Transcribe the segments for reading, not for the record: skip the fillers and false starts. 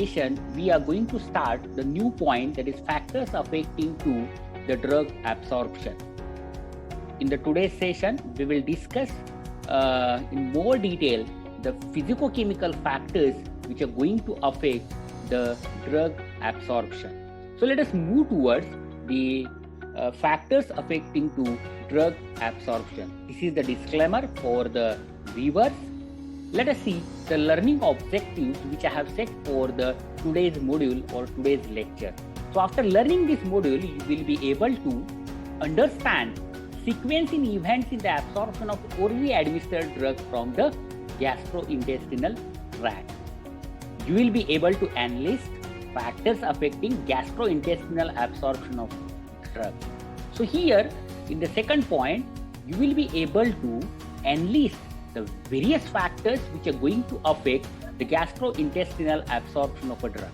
session, we are going to start the new point, that is factors affecting to the drug absorption. In the today's session, we will discuss in more detail the physicochemical factors which are going to affect the drug absorption. So let us move towards the factors affecting to drug absorption. This is the disclaimer for the viewers. Let us see the learning objectives which I have set for the today's module or today's lecture. So after learning this module, you will be able to understand sequence in events in the absorption of orally administered drug from the gastrointestinal tract. You will be able to enlist factors affecting gastrointestinal absorption of drug. So here in the second point, you will be able to enlist the various factors which are going to affect the gastrointestinal absorption of a drug.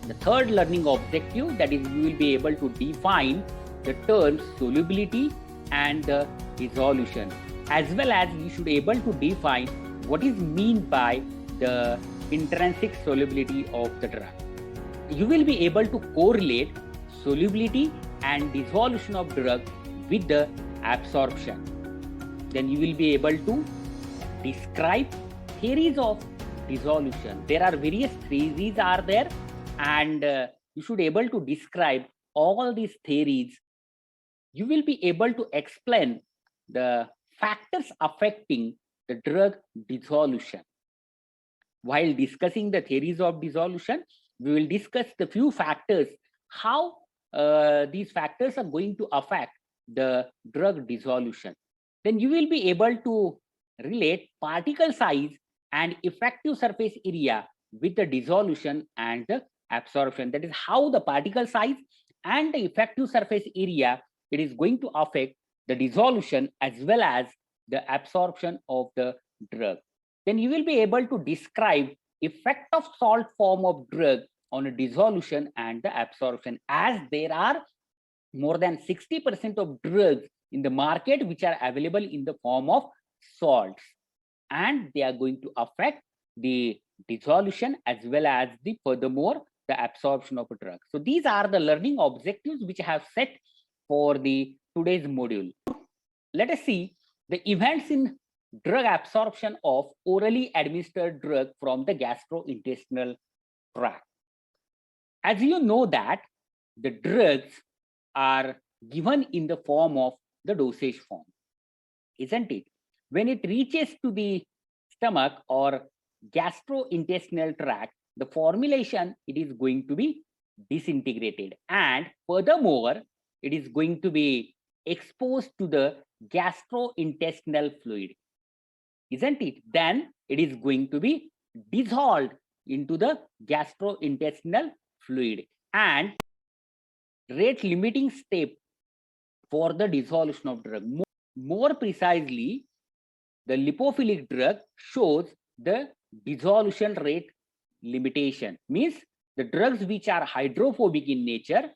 The third learning objective, that is, you will be able to define the terms solubility and the dissolution, as well as you should be able to define what is meant by the intrinsic solubility of the drug. You will be able to correlate solubility and dissolution of drug with the absorption. Then you will be able to describe theories of dissolution. There are various theories are there, and you should be able to describe all these theories. You will be able to explain the factors affecting the drug dissolution. While discussing the theories of dissolution, we will discuss the few factors, how these factors are going to affect the drug dissolution. Then you will be able to relate particle size and effective surface area with the dissolution and the absorption. That is how the particle size and the effective surface area, it is going to affect the dissolution as well as the absorption of the drug. Then you will be able to describe effect of salt form of drug on a dissolution and the absorption, as there are more than 60% of drugs in the market which are available in the form of salts, and they are going to affect the dissolution as well as the furthermore the absorption of a drug. So these are the learning objectives which I have set for the today's module. Let us see the events in drug absorption of orally administered drug from the gastrointestinal tract. As you know that the drugs are given in the form of the dosage form, isn't it? When it reaches to the stomach or gastrointestinal tract, the formulation, it is going to be disintegrated, and furthermore it is going to be exposed to the gastrointestinal fluid, isn't it? Then it is going to be dissolved into the gastrointestinal fluid, and rate limiting step for the dissolution of drug. More precisely, the lipophilic drug shows the dissolution rate limitation. Means the drugs which are hydrophobic in nature,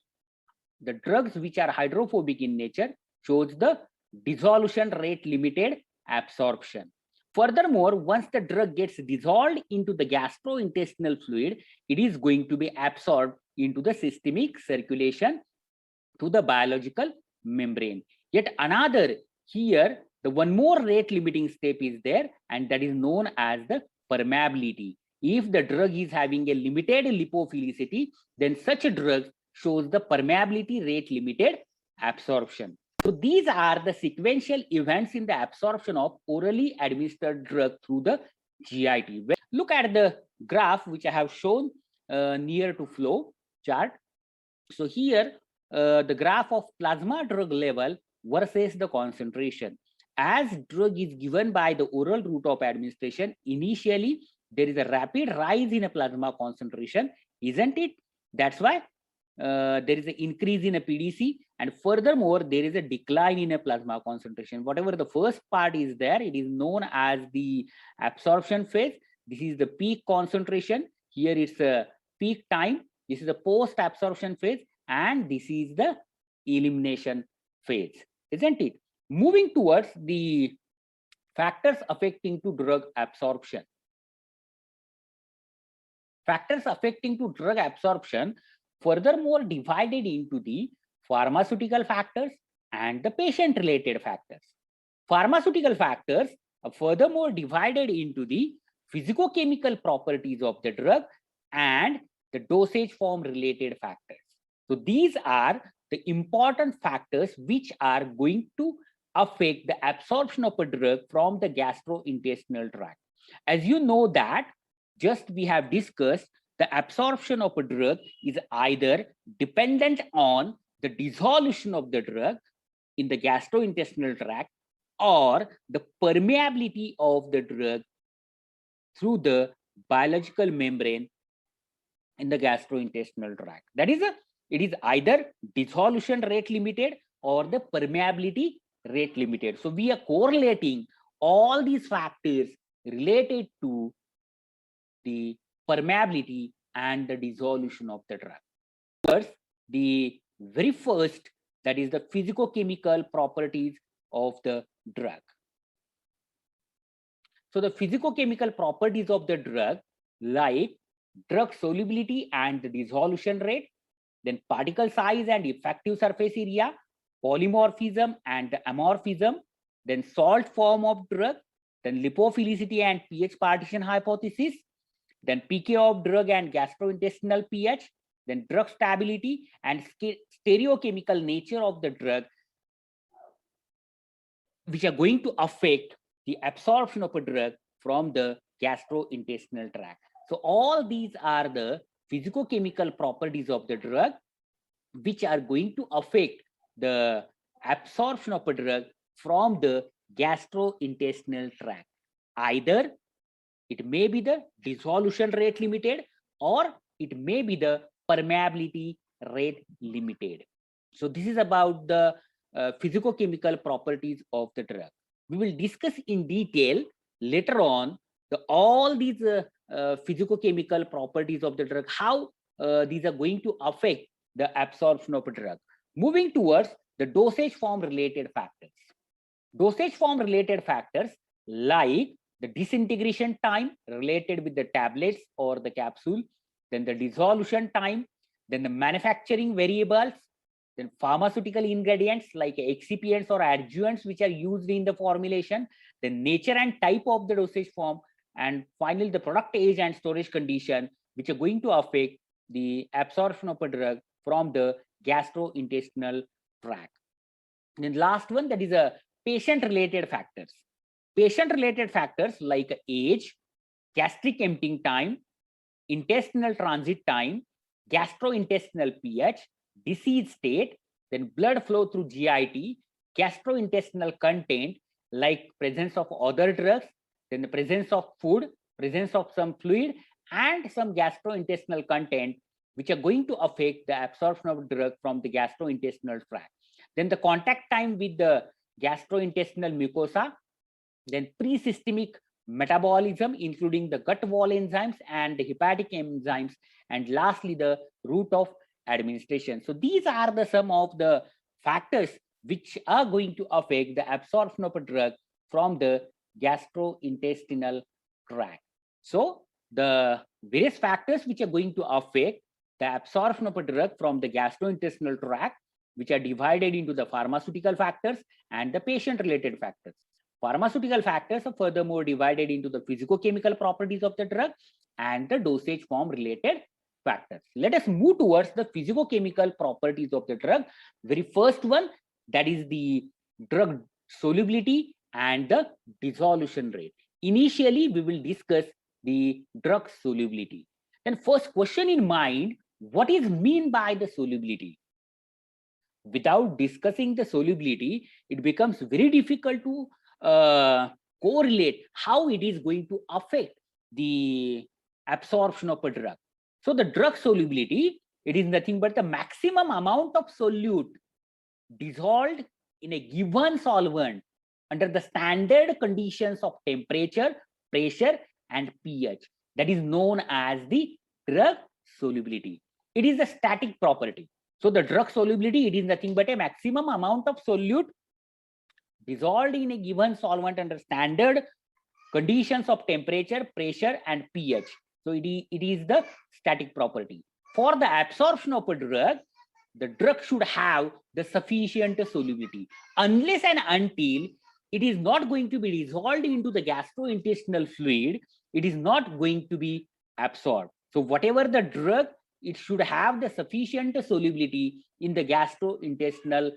shows the dissolution rate limited absorption. Furthermore, once the drug gets dissolved into the gastrointestinal fluid, it is going to be absorbed into the systemic circulation to the biological membrane. Yet another, here the one more rate limiting step is there, and that is known as the permeability. If the drug is having a limited lipophilicity, then such a drug shows the permeability rate limited absorption. So these are the sequential events in the absorption of orally administered drug through the GIT. Look at the graph which I have shown near to flow chart. So here the graph of plasma drug level versus the concentration. As drug is given by the oral route of administration, initially there is a rapid rise in a plasma concentration, isn't it? That's why there is an increase in a PDC, and furthermore there is a decline in a plasma concentration. Whatever the first part is there, it is known as the absorption phase. This is the peak concentration. Here it's a peak time. This is the post absorption phase, and this is the elimination phase, isn't it? Moving towards the factors affecting to drug absorption. factors affecting to drug absorption furthermore divided into the pharmaceutical factors and the patient-related factors. Pharmaceutical factors are furthermore divided into the physicochemical properties of the drug and the dosage form related factors. So these are the important factors which are going to affect the absorption of a drug from the gastrointestinal tract. As you know that just we have discussed, the absorption of a drug is either dependent on the dissolution of the drug in the gastrointestinal tract or the permeability of the drug through the biological membrane in the gastrointestinal tract. That is, it is either dissolution rate limited or the permeability rate limited. So we are correlating all these factors related to the permeability and the dissolution of the drug. First, the very first, that is the physicochemical properties of the drug. So the physicochemical properties of the drug, like drug solubility and the dissolution rate, then particle size and effective surface area, polymorphism and amorphism, then salt form of drug, then lipophilicity and pH partition hypothesis, then pK of drug and gastrointestinal pH, then drug stability and stereochemical nature of the drug, which are going to affect the absorption of a drug from the gastrointestinal tract. So all these are the physicochemical properties of the drug which are going to affect the absorption of a drug from the gastrointestinal tract. Either it may be the dissolution rate limited or it may be the permeability rate limited. So this is about the physicochemical properties of the drug. We will discuss in detail later on all these physicochemical properties of the drug, how these are going to affect the absorption of a drug. Moving towards the dosage form related factors. Dosage form related factors like the disintegration time related with the tablets or the capsule, then the dissolution time, then the manufacturing variables, then pharmaceutical ingredients like excipients or adjuvants which are used in the formulation, the nature and type of the dosage form, and finally the product age and storage condition which are going to affect the absorption of a drug from the gastrointestinal tract. And then last one, that is a patient related factors. Patient related factors like age, gastric emptying time, intestinal transit time, gastrointestinal pH, disease state, then blood flow through GIT, gastrointestinal content like presence of other drugs, then the presence of food, presence of some fluid, and some gastrointestinal content which are going to affect the absorption of drug from the gastrointestinal tract. Then the contact time with the gastrointestinal mucosa, then pre-systemic metabolism including the gut wall enzymes and the hepatic enzymes, and lastly the route of administration. So these are the some of the factors which are going to affect the absorption of a drug from the gastrointestinal tract. So the various factors which are going to affect the absorption of a drug from the gastrointestinal tract, which are divided into the pharmaceutical factors and the patient related factors. Pharmaceutical factors are furthermore divided into the physicochemical properties of the drug and the dosage form related factors. Let us move towards the physicochemical properties of the drug. Very first one, that is the drug solubility and the dissolution rate. Initially, we will discuss the drug solubility. Then first question in mind, what is mean by the solubility? Without discussing the solubility, it becomes very difficult to correlate how it is going to affect the absorption of a drug. So the drug solubility, it is nothing but the maximum amount of solute dissolved in a given solvent under the standard conditions of temperature, pressure, and pH. That is known as the drug solubility. It is a static property. So the drug solubility, it is nothing but a maximum amount of solute dissolved in a given solvent under standard conditions of temperature, pressure, and pH. So it is the static property. For the absorption of a drug, the drug should have the sufficient solubility. Unless and until it is not going to be dissolved into the gastrointestinal fluid, it is not going to be absorbed. So whatever the drug, it should have the sufficient solubility in the gastrointestinal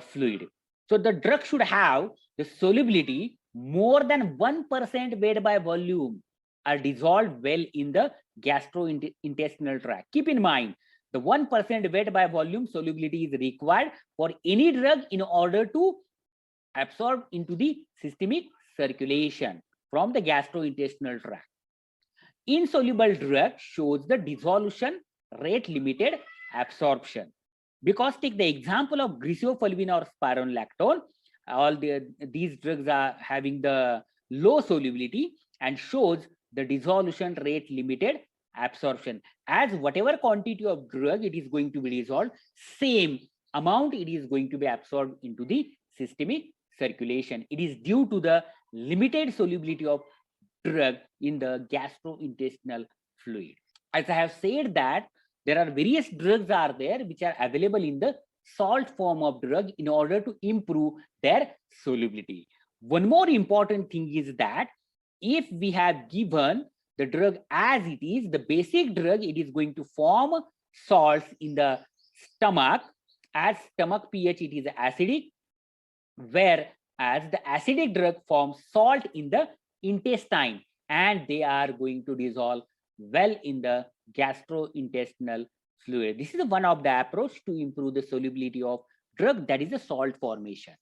fluid. So the drug should have the solubility more than 1% weight by volume are dissolved well in the gastrointestinal tract. Keep in mind, the 1% weight by volume solubility is required for any drug in order to absorb into the systemic circulation from the gastrointestinal tract. Insoluble drug shows the dissolution rate limited absorption. Because take the example of griseofulvin or spironolactone, these drugs are having the low solubility and shows the dissolution rate limited absorption. As whatever quantity of drug it is going to be dissolved, same amount it is going to be absorbed into the systemic circulation. It is due to the limited solubility of drug in the gastrointestinal fluid. As I have said that there are various drugs are there which are available in the salt form of drug in order to improve their solubility. One more important thing is that if we have given the drug as it is, the basic drug, it is going to form salts in the stomach. As stomach pH, it is acidic, whereas the acidic drug forms salt in the intestine, and they are going to dissolve well in the gastrointestinal fluid. This is one of the approach to improve the solubility of drug, that is the salt formation.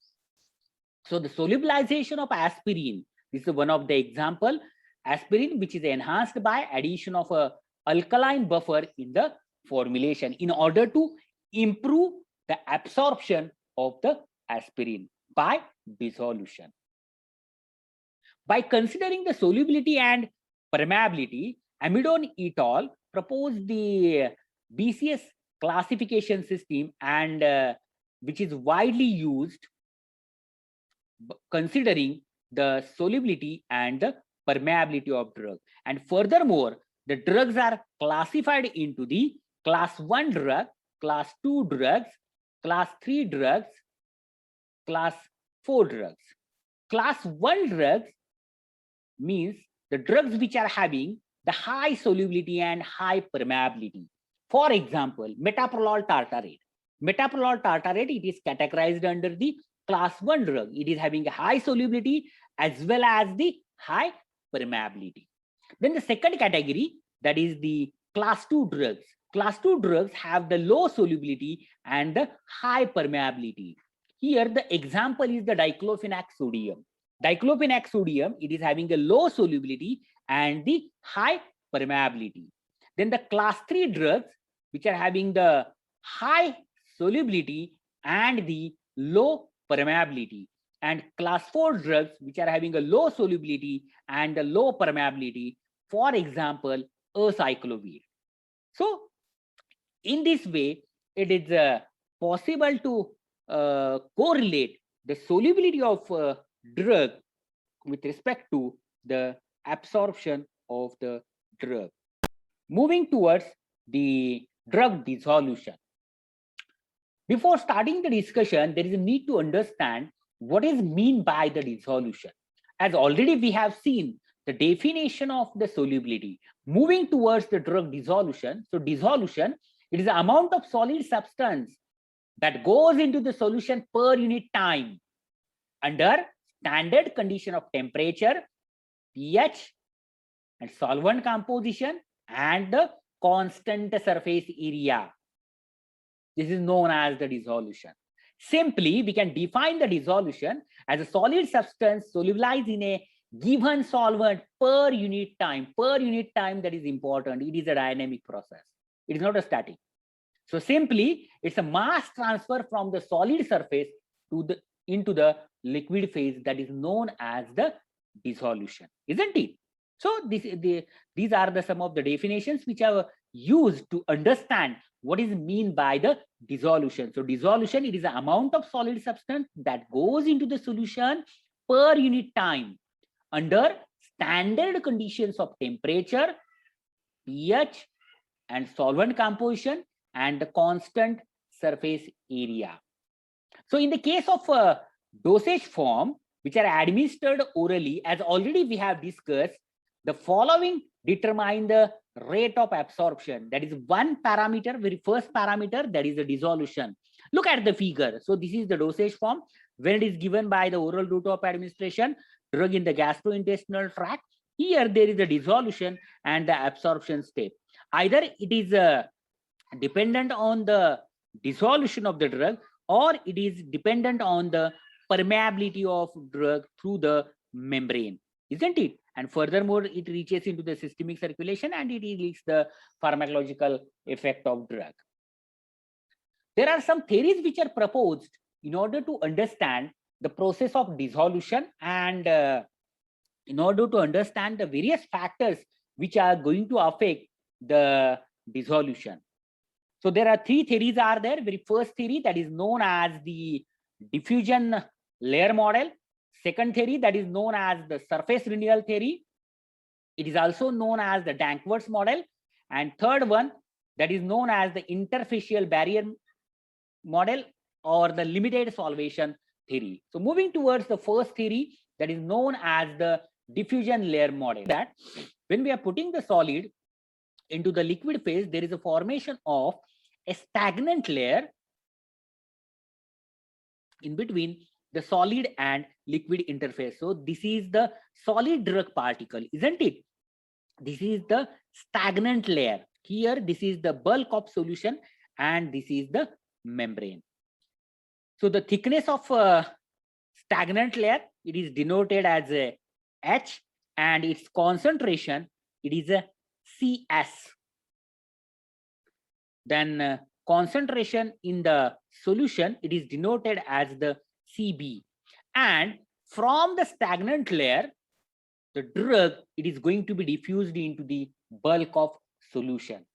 So the solubilization of aspirin, this is one of the example. Aspirin, which is enhanced by addition of a alkaline buffer in the formulation in order to improve the absorption of the aspirin by dissolution. By considering the solubility and permeability, Amidon et al. Proposed the BCS classification system, and which is widely used considering the solubility and the permeability of drug. And furthermore, the drugs are classified into the class 1 drug, class 2 drugs, class 3 drugs, class 4 drugs. Class 1 drugs means the drugs which are having the high solubility and high permeability. For example, metoprolol tartarate. Metoprolol tartarate, it is categorized under the class 1 drug. It is having a high solubility as well as the high permeability. Then the second category, that is the class 2 drugs. Class 2 drugs have the low solubility and the high permeability. Here the example is the diclofenac sodium. Diclofenac sodium, it is having a low solubility and the high permeability. Then the class 3 drugs, which are having the high solubility and the low permeability, and class 4 drugs which are having a low solubility and a low permeability, for example, acyclovir. So in this way, it is possible to correlate the solubility of drug with respect to the absorption of the drug. Moving towards the drug dissolution. Before starting the discussion, there is a need to understand what is meant by the dissolution. As already we have seen the definition of the solubility. Moving towards the drug dissolution. So dissolution, it is the amount of solid substance that goes into the solution per unit time under standard condition of temperature, pH, and solvent composition, and the constant surface area. This is known as the dissolution. Simply, we can define the dissolution as a solid substance solubilized in a given solvent per unit time. Per unit time, that is important. It is a dynamic process. It is not a static. So simply, it's a mass transfer from the solid surface to into the liquid phase, that is known as the dissolution, isn't it? So these are some of the definitions which are used to understand what is mean by the dissolution. So dissolution, it is the amount of solid substance that goes into the solution per unit time under standard conditions of temperature, pH and solvent composition and the constant surface area. So in the case of dosage form, which are administered orally, as already we have discussed, the following determine the rate of absorption. That is one parameter, very first parameter, that is the dissolution. Look at the figure. So this is the dosage form when it is given by the oral route of administration, drug in the gastrointestinal tract. Here there is a dissolution and the absorption step. Either it is dependent on the dissolution of the drug, or it is dependent on the permeability of drug through the membrane, isn't it? And furthermore, it reaches into the systemic circulation and it leads the pharmacological effect of drug. There are some theories which are proposed in order to understand the process of dissolution and in order to understand the various factors which are going to affect the dissolution. So there are three theories are there. Very first theory, that is known as the diffusion layer model. Second theory, that is known as the surface renewal theory. It is also known as the Danckwerts model. And third one, that is known as the interfacial barrier model or the limited solvation theory. So moving towards the first theory, that is known as the diffusion layer model, that when we are putting the solid into the liquid phase, there is a formation of a stagnant layer in between the solid and liquid interface. So this is the solid drug particle, isn't it? This is the stagnant layer. Here, this is the bulk of solution and this is the membrane. So the thickness of stagnant layer, it is denoted as a H, and its concentration, it is a CS. Then concentration in the solution, it is denoted as the CB. And from the stagnant layer, the drug, it is going to be diffused into the bulk of solution.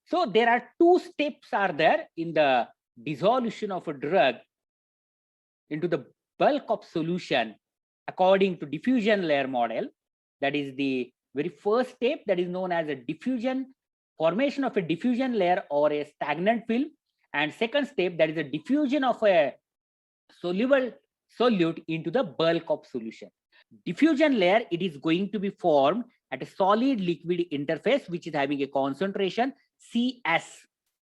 So there are two steps are there in the dissolution of a drug into the bulk of solution according to diffusion layer model. That is the very first step, that is known as a diffusion, formation of a diffusion layer or a stagnant film. And second step, that is a diffusion of a soluble solute into the bulk of solution. Diffusion layer, it is going to be formed at a solid liquid interface which is having a concentration CS.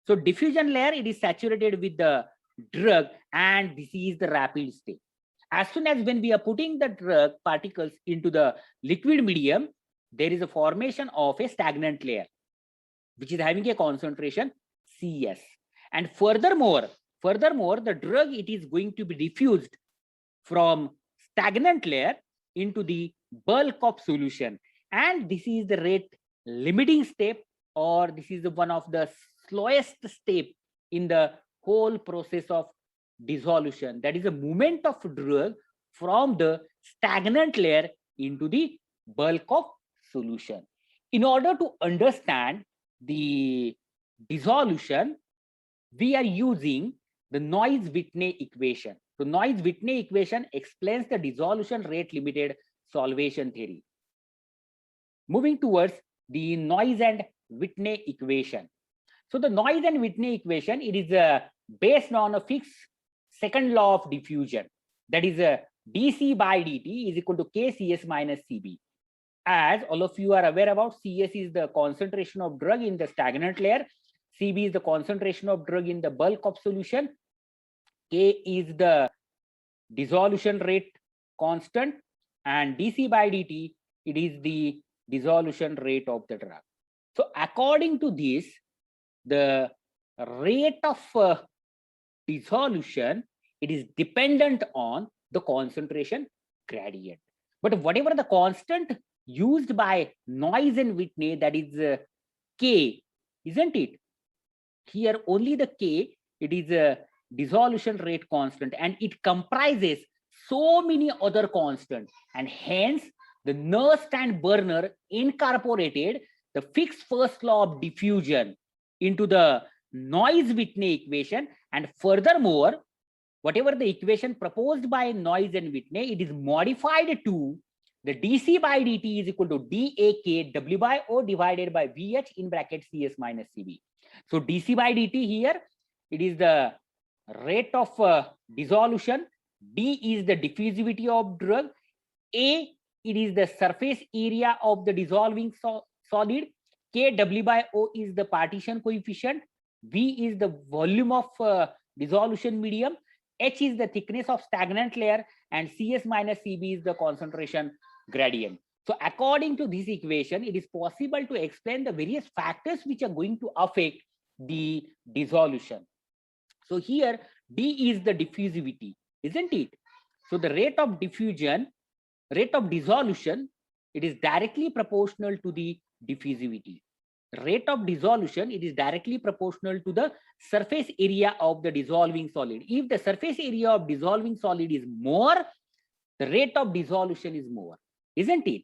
So diffusion layer, it is saturated with the drug and this is the rapid state. As soon as when we are putting the drug particles into the liquid medium, there is a formation of a stagnant layer which is having a concentration CS. And furthermore, the drug, it is going to be diffused from stagnant layer into the bulk of solution. And this is the rate limiting step, or this is one of the slowest step in the whole process of dissolution. That is a movement of drug from the stagnant layer into the bulk of solution. In order to understand the dissolution, we are using the Noyes-Whitney equation. So Noyes-Whitney equation explains the dissolution rate limited solvation theory. Moving towards the Noyes and Whitney equation. So the Noyes and Whitney equation, it is based on a fixed second law of diffusion. That is dC by dt is equal to KCS minus CB. As all of you are aware about, CS is the concentration of drug in the stagnant layer. CB is the concentration of drug in the bulk of solution. K is the dissolution rate constant, and dC by dt, it is the dissolution rate of the drug. So according to this, the rate of dissolution, it is dependent on the concentration gradient. But whatever the constant used by Noyes and Whitney, that is K, isn't it? Here only the K, it is a dissolution rate constant, and it comprises so many other constants, and hence the Nernst and Berner incorporated the fixed first law of diffusion into the Noyes-Whitney equation. And furthermore, whatever the equation proposed by Noyes and Whitney, it is modified to the dC by dt is equal to dAk W by O divided by VH in bracket CS minus CB. So dC by dt here, it is the rate of dissolution, D is the diffusivity of drug, A, it is the surface area of the dissolving solid, K W by O is the partition coefficient, V is the volume of dissolution medium, H is the thickness of stagnant layer, and CS minus CB is the concentration gradient. So according to this equation, it is possible to explain the various factors which are going to affect the dissolution. So here D is the diffusivity, isn't it? So the rate of diffusion, rate of dissolution, it is directly proportional to the diffusivity. Rate of dissolution, it is directly proportional to the surface area of the dissolving solid. If the surface area of dissolving solid is more, the rate of dissolution is more, isn't it?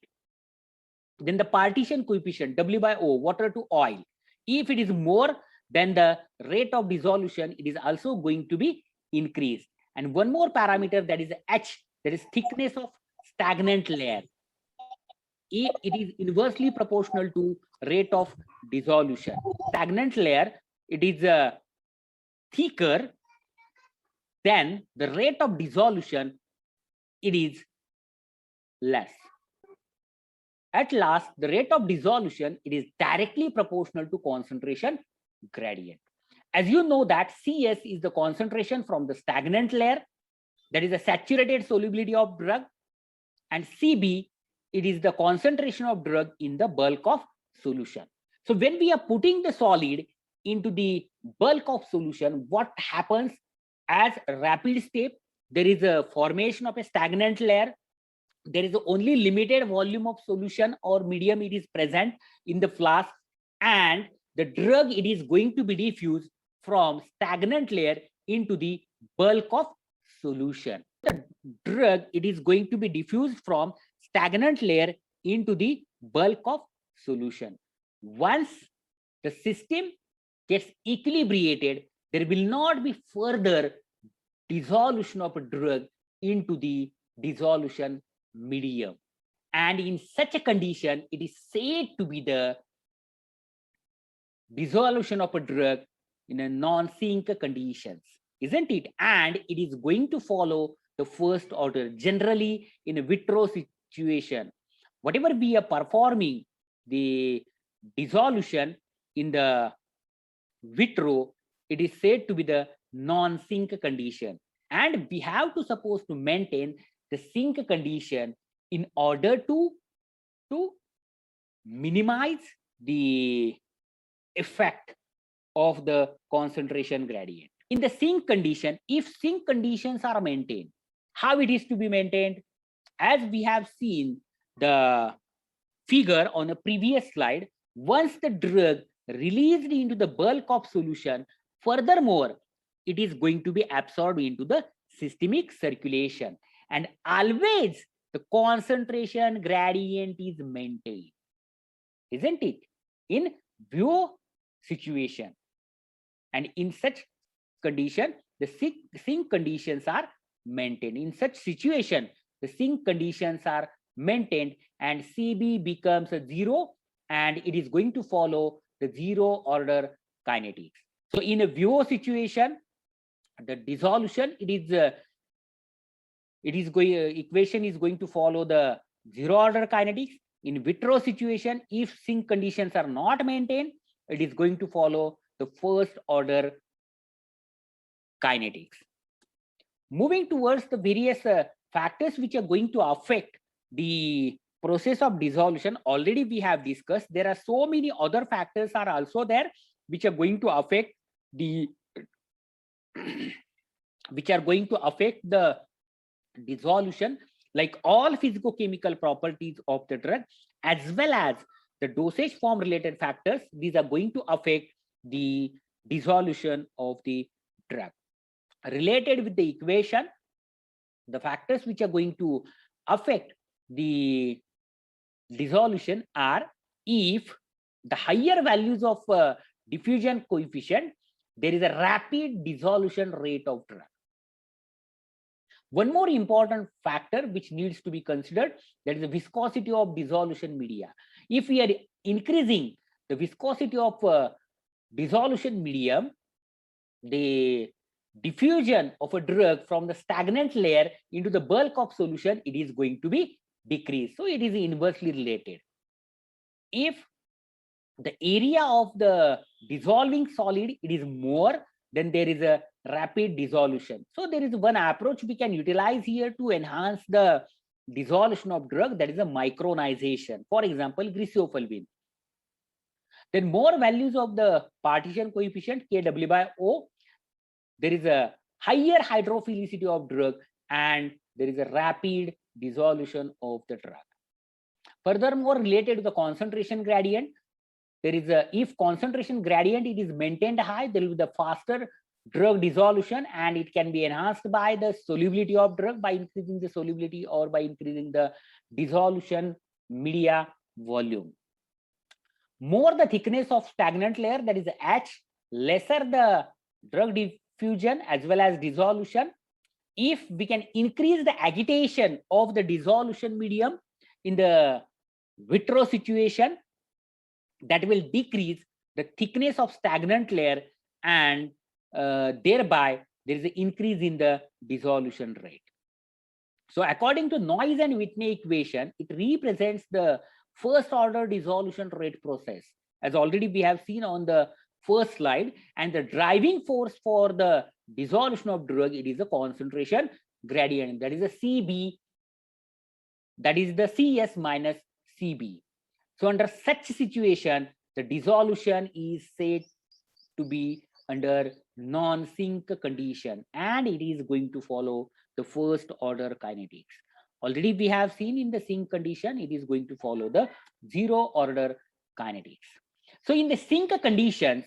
Then the partition coefficient W by O, water to oil, if it is more, then the rate of dissolution, it is also going to be increased. And one more parameter, that is H, that is thickness of stagnant layer. It is inversely proportional to rate of dissolution. Stagnant layer, it is thicker, then the rate of dissolution, it is less. At last, the rate of dissolution, it is directly proportional to concentration gradient. As you know that CS is the concentration from the stagnant layer, that is a saturated solubility of drug, and CB, it is the concentration of drug in the bulk of solution. So when we are putting the solid into the bulk of solution, what happens as a rapid step? There is a formation of a stagnant layer. There is only limited volume of solution or medium it is present in the flask, and the drug, it is going to be diffused from stagnant layer into the bulk of solution. The drug, it is going to be diffused from stagnant layer into the bulk of solution. Once the system gets equilibrated, there will not be further dissolution of a drug into the dissolution medium. And in such a condition, it is said to be the dissolution of a drug in a non-sink conditions, isn't it? And it is going to follow the first order. Generally, in a vitro situation, whatever we are performing the dissolution in the vitro, it is said to be the non-sink condition. And we have to suppose to maintain the sink condition in order to minimize the effect of the concentration gradient. In the sink condition, if sink conditions are maintained, how it is to be maintained? As we have seen the figure on a previous slide, once the drug released into the bulk of solution, furthermore, it is going to be absorbed into the systemic circulation, and always the concentration gradient is maintained, isn't it? In VO situation, and in such condition, the sink conditions are maintained. In such situation, the sink conditions are maintained, and CB becomes a 0, and it is going to follow the 0 order kinetics. So in a VO situation, the dissolution, equation is going to follow the 0 order kinetics. In vitro situation, if sink conditions are not maintained, it is going to follow the first order kinetics. Moving towards the various factors which are going to affect the process of dissolution, already we have discussed. There are so many other factors are also there which are going to affect the dissolution, like all physicochemical properties of the drug, as well as the dosage form related factors. These are going to affect the dissolution of the drug. Related with the equation, the factors which are going to affect the dissolution are, if the higher values of diffusion coefficient, there is a rapid dissolution rate of drug. One more important factor which needs to be considered, that is the viscosity of dissolution media. If we are increasing the viscosity of dissolution medium, the diffusion of a drug from the stagnant layer into the bulk of solution, it is going to be decreased. So it is inversely related. If the area of the dissolving solid it is more, then there is a rapid dissolution. So there is one approach we can utilize here to enhance the dissolution of drug, that is a micronization. For example, griseofulvin. Then more values of the partition coefficient Kw by O, there is a higher hydrophilicity of drug and there is a rapid dissolution of the drug. Furthermore, related to the concentration gradient, there is a, if concentration gradient it is maintained high, there will be the faster drug dissolution and it can be enhanced by the solubility of drug by increasing the solubility or by increasing the dissolution media volume. More the thickness of stagnant layer, that is H, lesser the drug diffusion as well as dissolution. If we can increase the agitation of the dissolution medium in the vitro situation, that will decrease the thickness of stagnant layer and thereby there is an increase in the dissolution rate. So according to Noyes and Whitney equation, it represents the first order dissolution rate process, as already we have seen on the first slide, and the driving force for the dissolution of drug, it is a concentration gradient, that is a CB, that is the CS minus CB. So under such situation, the dissolution is said to be under non-sink condition and it is going to follow the first order kinetics. Already we have seen in the sink condition, it is going to follow the zero order kinetics. So in the sink conditions,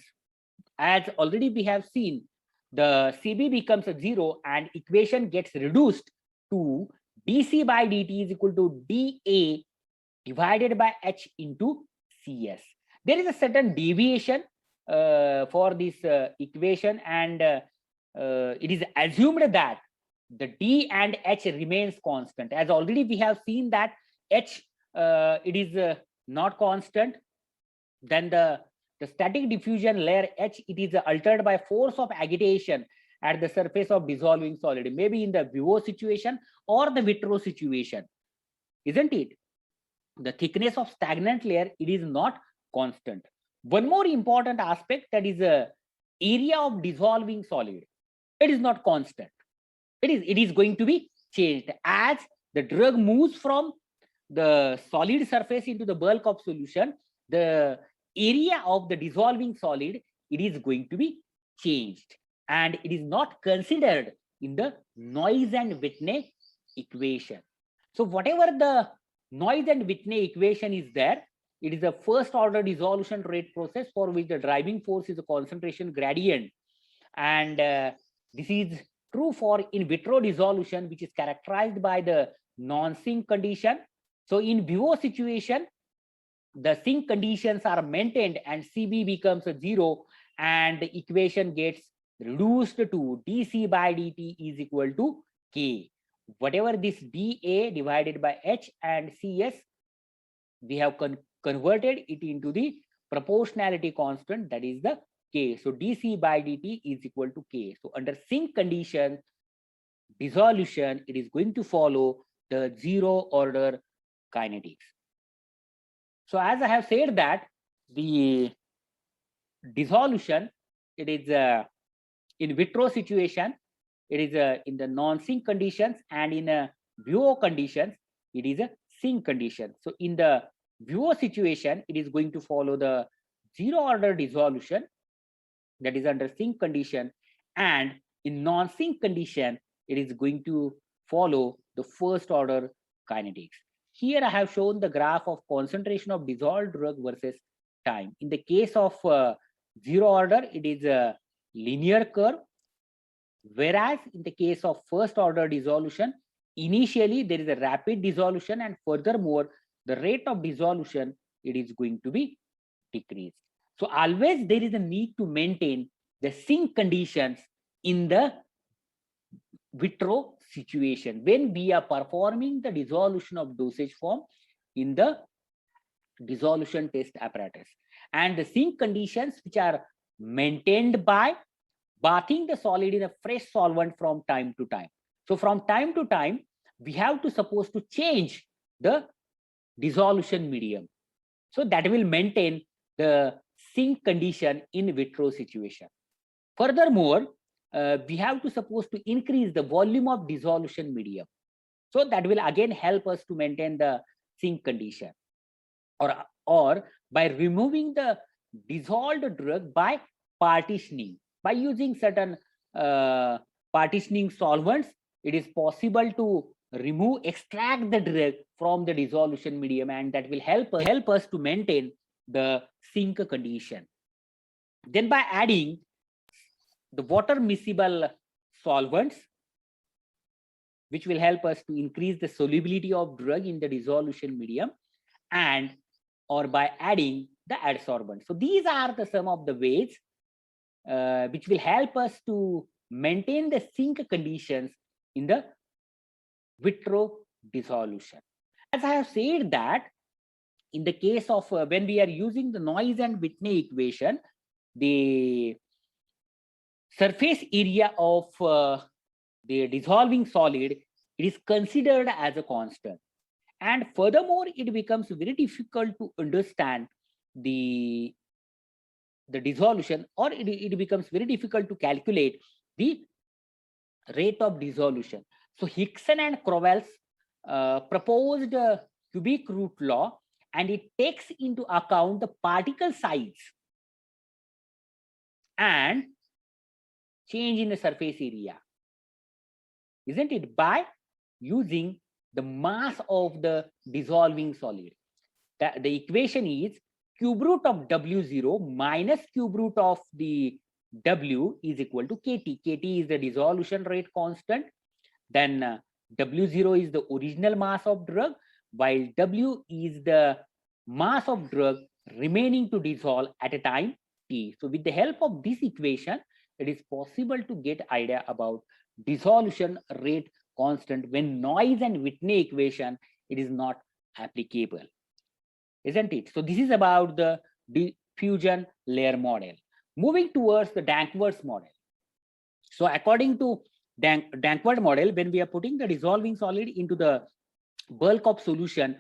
as already we have seen, the CB becomes a zero and equation gets reduced to dC by dt is equal to dA divided by H into CS. There is a certain deviation for this equation and it is assumed that the D and H remains constant. As already we have seen that H it is not constant, then the static diffusion layer H, it is altered by force of agitation at the surface of dissolving solid, maybe in the vivo situation or the vitro situation, isn't it? The thickness of stagnant layer, it is not constant. One more important aspect, that is a area of dissolving solid, it is not constant. It is going to be changed as the drug moves from the solid surface into the bulk of solution. The area of the dissolving solid, it is going to be changed and it is not considered in the Noyes and Whitney equation. So whatever the Noyes and Whitney equation is there, it is a first order dissolution rate process for which the driving force is a concentration gradient, and this is true for in vitro dissolution, which is characterized by the non-sink condition. So in vivo situation, the sink conditions are maintained and CB becomes a zero and the equation gets reduced to dC by dt is equal to K. Whatever this dA divided by H and CS, we have converted it into the proportionality constant, that is the K. So dC by dt is equal to K. So under sink condition dissolution, it is going to follow the zero order kinetics. So as I have said that the dissolution, it is in vitro situation, it is in the non-sink conditions, and in a vivo conditions, it is a sink condition. So in the vivo situation, it is going to follow the zero order dissolution, that is under sink condition, and in non-sink condition, it is going to follow the first order kinetics. Here I have shown the graph of concentration of dissolved drug versus time. In the case of zero order, it is a linear curve, whereas in the case of first order dissolution, initially there is a rapid dissolution, and furthermore the rate of dissolution, it is going to be decreased. So always there is a need to maintain the sink conditions in the vitro situation when we are performing the dissolution of dosage form in the dissolution test apparatus, and the sink conditions which are maintained by bathing the solid in a fresh solvent from time to time. So from time to time, we have to supposed to change the dissolution medium. So that will maintain the sink condition in vitro situation. Furthermore, we have to supposed to increase the volume of dissolution medium. So that will again help us to maintain the sink condition. Or by removing the dissolved drug by partitioning. By using certain partitioning solvents, it is possible to extract the drug from the dissolution medium, and that will help us to maintain the sink condition. Then by adding the water miscible solvents, which will help us to increase the solubility of drug in the dissolution medium, and or by adding the adsorbent. So these are the some of the ways which will help us to maintain the sink conditions in the vitro dissolution. As I have said that in the case of when we are using the Noyes and Whitney equation, the surface area of the dissolving solid, it is considered as a constant. And furthermore, it becomes very difficult to understand the dissolution, or it becomes very difficult to calculate the rate of dissolution. So Hickson and Crowell's proposed a cubic root law, and it takes into account the particle size and change in the surface area, isn't it, by using the mass of the dissolving solid. The equation is cube root of W0 minus cube root of the W is equal to Kt. Kt is the dissolution rate constant. Then W0 is the original mass of drug, while W is the mass of drug remaining to dissolve at a time T. So with the help of this equation, it is possible to get idea about dissolution rate constant when Noyes and Whitney equation, it is not applicable, isn't it? So this is about the diffusion layer model. Moving towards the Danckwerts model. So according to Danckwerts model, when we are putting the dissolving solid into the bulk of solution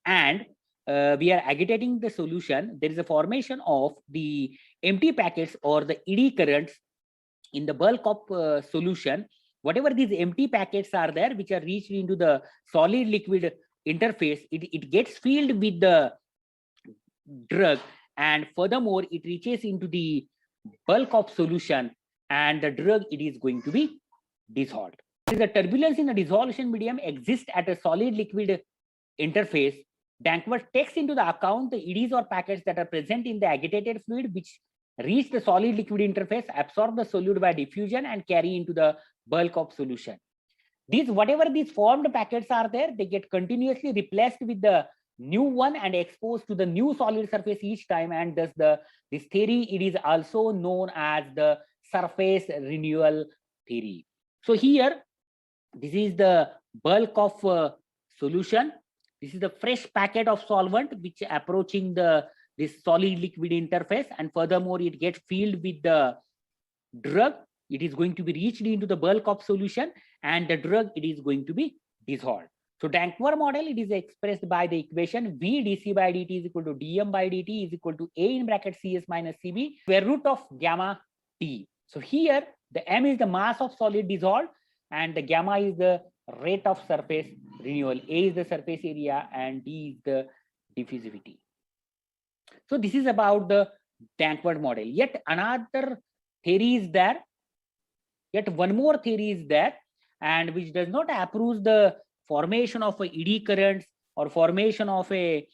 and we are agitating the solution, there is a formation of the empty packets or the eddy currents in the bulk of solution. Whatever these empty packets are there, which are reached into the solid liquid interface, it gets filled with the drug, and furthermore it reaches into the bulk of solution, and the drug, it is going to be dissolved. The turbulence in the dissolution medium exists at a solid liquid interface. Danckwerts takes into the account the eddies or packets that are present in the agitated fluid, which reach the solid liquid interface, absorb the solute by diffusion, and carry into the bulk of solution. Whatever these formed packets are there, they get continuously replaced with the new one and exposed to the new solid surface each time, and thus this theory, it is also known as the surface renewal theory. So here, this is the bulk of solution. This is the fresh packet of solvent which approaching this solid liquid interface, and furthermore it gets filled with the drug. It is going to be reached into the bulk of solution, and the drug, it is going to be dissolved. So Danckwerts model, it is expressed by the equation V dC by dt is equal to dm by dt is equal to A in bracket Cs minus Cb square root of gamma T. So here the M is the mass of solid dissolved, and the gamma is the rate of surface renewal. A is the surface area, and D is the diffusivity. So this is about the Danckwerts model. Yet another theory is there. Yet one more theory is there, and which does not approve the formation of a eddy currents or formation of a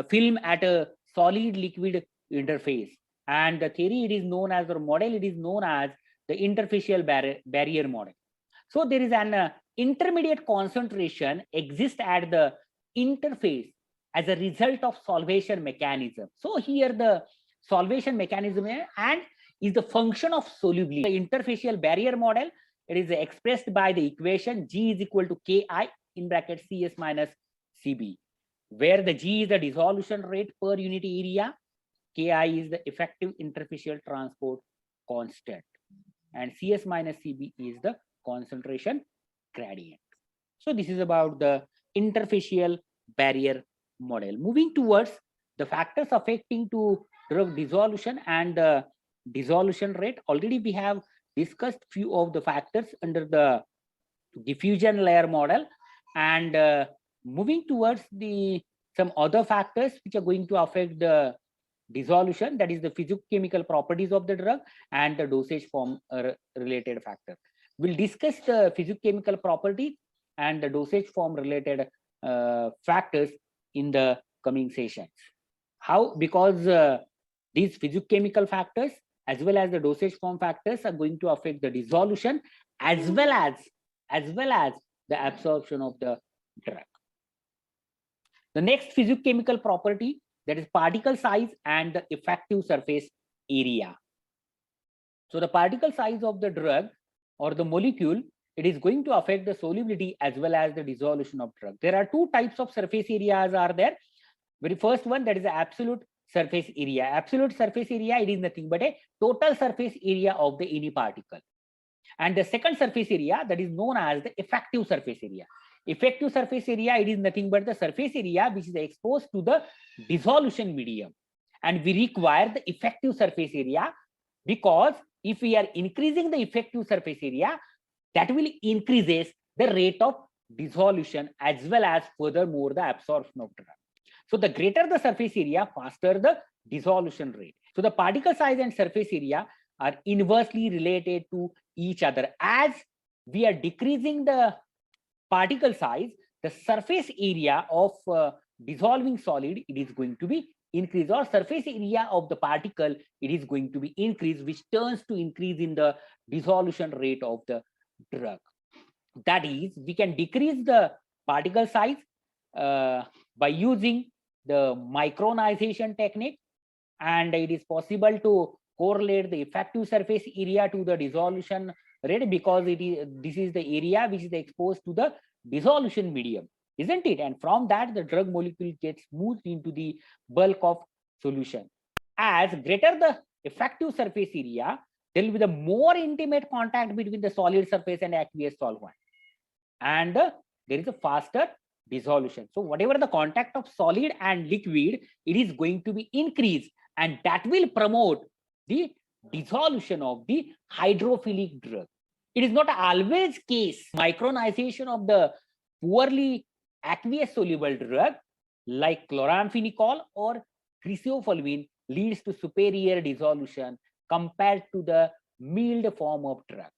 film at a solid liquid interface. And the theory, it is known as, the model, it is known as the interfacial barrier model. So there is an intermediate concentration exists at the interface as a result of solvation mechanism. So here the solvation mechanism and is the function of solubility. The interfacial barrier model, It is expressed by the equation G is equal to Ki in bracket Cs minus Cb, where the G is the dissolution rate per unit area, Ki is the effective interfacial transport constant, and Cs minus Cb is the concentration gradient. So this is about the interfacial barrier model. Moving towards the factors affecting to drug dissolution and the dissolution rate. Already we have discussed few of the factors under the diffusion layer model, and moving towards the some other factors which are going to affect the dissolution, that is the physicochemical properties of the drug and the dosage form related factor. We'll discuss the physicochemical properties and the dosage form related factors in the coming sessions. How? Because these physicochemical factors as well as the dosage form factors are going to affect the dissolution as well as the absorption of the drug. The next physicochemical property, that is particle size and the effective surface area. So the particle size of the drug or the molecule, it is going to affect the solubility as well as the dissolution of drug. There are two types of surface areas are there. Very first one, that is the absolute surface area. Absolute surface area, it is nothing but a total surface area of the any particle. And the second surface area, that is known as the effective surface area. Effective surface area, it is nothing but the surface area which is exposed to the dissolution medium. And we require the effective surface area because if we are increasing the effective surface area, that will increases the rate of dissolution as well as furthermore the absorption of drug. So the greater the surface area, faster the dissolution rate. So the particle size and surface area are inversely related to each other. As we are decreasing the particle size, the surface area of dissolving solid, it is going to be increased, or surface area of the particle, it is going to be increased, which turns to increase in the dissolution rate of the drug. That is, we can decrease the particle size by using the micronization technique, and it is possible to correlate the effective surface area to the dissolution rate because this is the area which is exposed to the dissolution medium, isn't it? And from that the drug molecule gets moved into the bulk of solution. As greater the effective surface area, there will be the more intimate contact between the solid surface and aqueous solvent, and there is a faster dissolution. So whatever the contact of solid and liquid, it is going to be increased, and that will promote the dissolution of the hydrophilic drug. It is not always case micronization of the poorly aqueous soluble drug like chloramphenicol or cresofulvin leads to superior dissolution compared to the mild form of drug.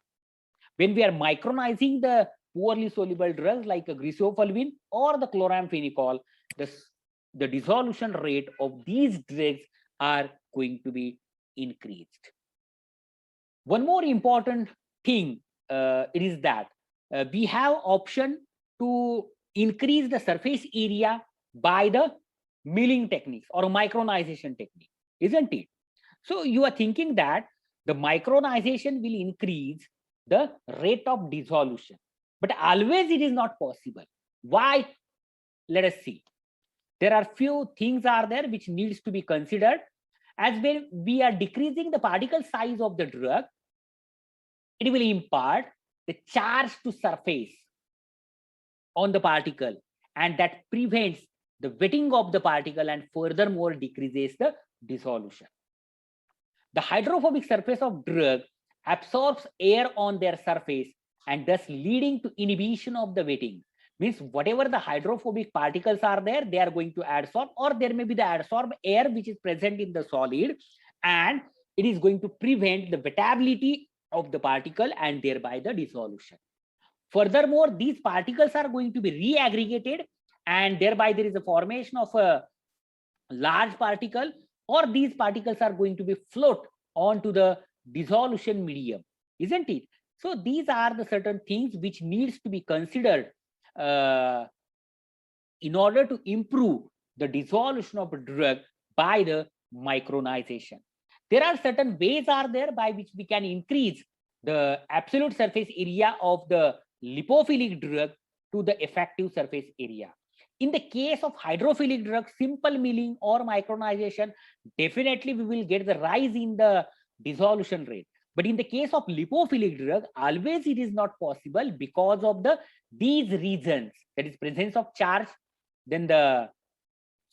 When we are micronizing the poorly soluble drugs like a cresofulvin or the chloramphenicol, the dissolution rate of these drugs are going to be increased. One more important thing it is that we have option to increase the surface area by the milling techniques or micronization technique, isn't it? So you are thinking that the micronization will increase the rate of dissolution, but always it is not possible. Why? Let us see. There are few things are there which needs to be considered. As when we are decreasing the particle size of the drug, it will impart the charge to surface on the particle, and that prevents the wetting of the particle and furthermore decreases the dissolution. The hydrophobic surface of drug absorbs air on their surface and thus leading to inhibition of the wetting. Means whatever the hydrophobic particles are there, they are going to adsorb, or there may be the adsorb air which is present in the solid, and it is going to prevent the wettability of the particle and thereby the dissolution. Furthermore, these particles are going to be reaggregated, and thereby there is a formation of a large particle, or these particles are going to be float onto the dissolution medium, isn't it? So these are the certain things which needs to be considered in order to improve the dissolution of a drug by the micronization. There are certain ways are there by which we can increase the absolute surface area of the lipophilic drug to the effective surface area. In the case of hydrophilic drug, simple milling or micronization, definitely we will get the rise in the dissolution rate. But in the case of lipophilic drug, always it is not possible because of these reasons, that is presence of charge, then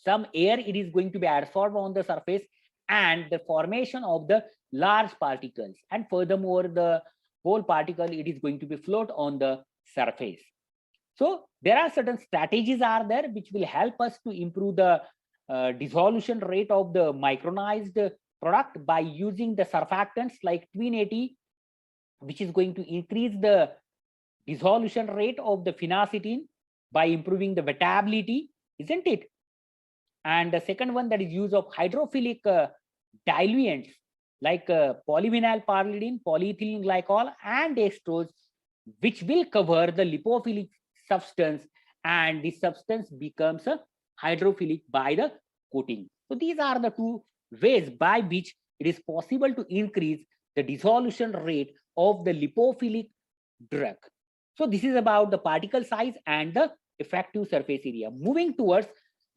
some air it is going to be absorbed on the surface, and the formation of the large particles, and furthermore the whole particle it is going to be float on the surface. So there are certain strategies are there which will help us to improve the dissolution rate of the micronized product by using the surfactants like Twin 80, which is going to increase the dissolution rate of the phenacetin by improving the wettability, isn't it? And the second one, that is use of hydrophilic diluents like polyvinyl pyrrolidine, polyethylene glycol, and dextrose, which will cover the lipophilic substance, and this substance becomes hydrophilic by the coating. So these are the two ways by which it is possible to increase the dissolution rate of the lipophilic drug. So this is about the particle size and the effective surface area. Moving towards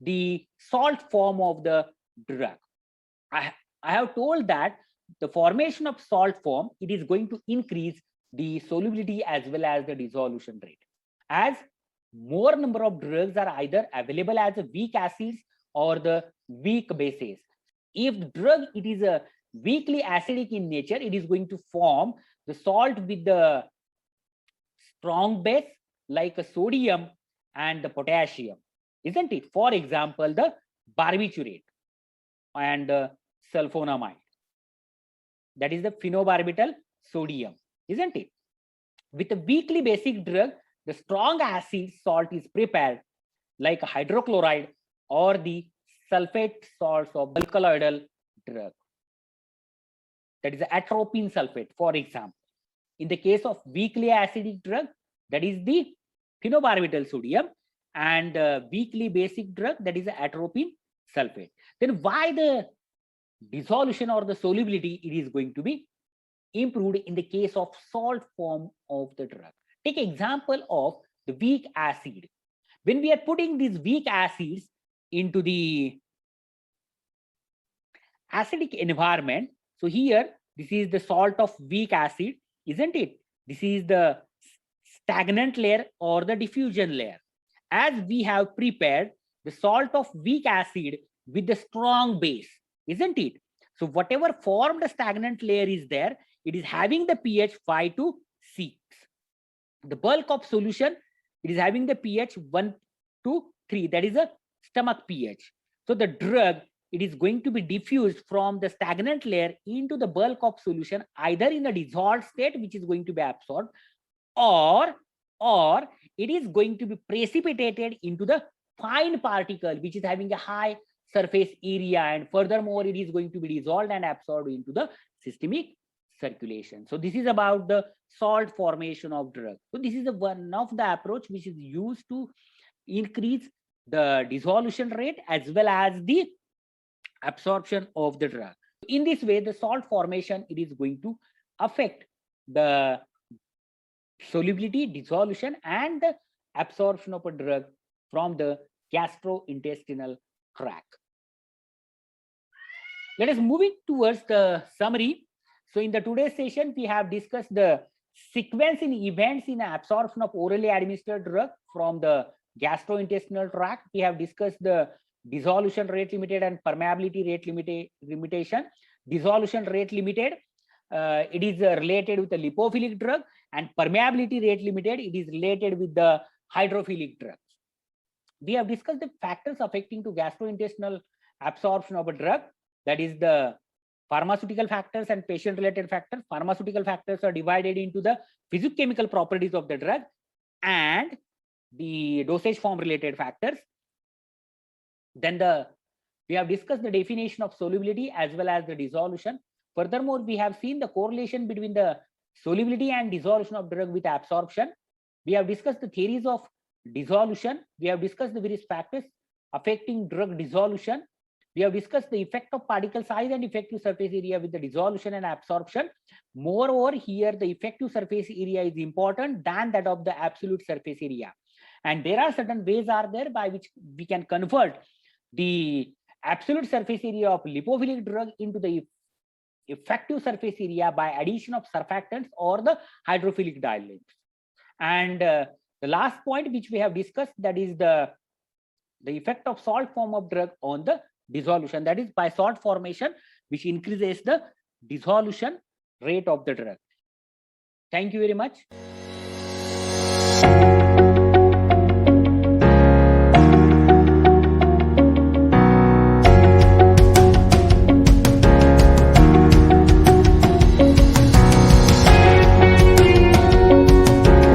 the salt form of the drug, I have told that the formation of salt form, it is going to increase the solubility as well as the dissolution rate, as more number of drugs are either available as a weak acids or the weak bases. If the drug it is a weakly acidic in nature, it is going to form the salt with the strong base like a sodium and the potassium, isn't it? For example, the barbiturate and sulfonamide, that is the phenobarbital sodium, isn't it? With a weakly basic drug, the strong acid salt is prepared like a hydrochloride or the sulfate salts of alkaloidal drug, that is atropine sulfate, for example. In the case of weakly acidic drug, that is the phenobarbital sodium, and weakly basic drug, that is atropine sulfate. Then why the dissolution or the solubility it is going to be improved in the case of salt form of the drug? Take example of the weak acid. When we are putting these weak acids into the acidic environment, so here this is the salt of weak acid, isn't it? This is the stagnant layer or the diffusion layer. As we have prepared the salt of weak acid with the strong base, isn't it? So whatever formed the stagnant layer is there, it is having the pH 5 to 6. The bulk of solution, it is having the pH 1 to 3, that is a stomach pH. So the drug, it is going to be diffused from the stagnant layer into the bulk of solution, either in the dissolved state, which is going to be absorbed, or it is going to be precipitated into the fine particle, which is having a high surface area, and furthermore it is going to be dissolved and absorbed into the systemic circulation. So this is about the salt formation of drug. So this is one of the approach which is used to increase the dissolution rate as well as the absorption of the drug. In this way, the salt formation, it is going to affect the solubility, dissolution, and the absorption of a drug from the gastrointestinal tract. Let us move towards the summary. So in the today's session, we have discussed the sequence in events in absorption of orally administered drug from the gastrointestinal tract. We have discussed the dissolution rate limited and permeability rate limitation. Dissolution rate limited, it is related with the lipophilic drug, and permeability rate limited, it is related with the hydrophilic drugs. We have discussed the factors affecting to gastrointestinal absorption of a drug, that is the pharmaceutical factors and patient related factors. Pharmaceutical factors are divided into the physicochemical properties of the drug and the dosage form related factors. Then we have discussed the definition of solubility as well as the dissolution. Furthermore, we have seen the correlation between the solubility and dissolution of drug with absorption. We have discussed the theories of dissolution. We have discussed the various factors affecting drug dissolution. We have discussed the effect of particle size and effective surface area with the dissolution and absorption. Moreover, here the effective surface area is important than that of the absolute surface area. And there are certain ways are there by which we can convert the absolute surface area of lipophilic drug into the effective surface area by addition of surfactants or the hydrophilic diluents. And the last point which we have discussed, that is the effect of salt form of drug on the dissolution, that is by salt formation, which increases the dissolution rate of the drug. Thank you very much.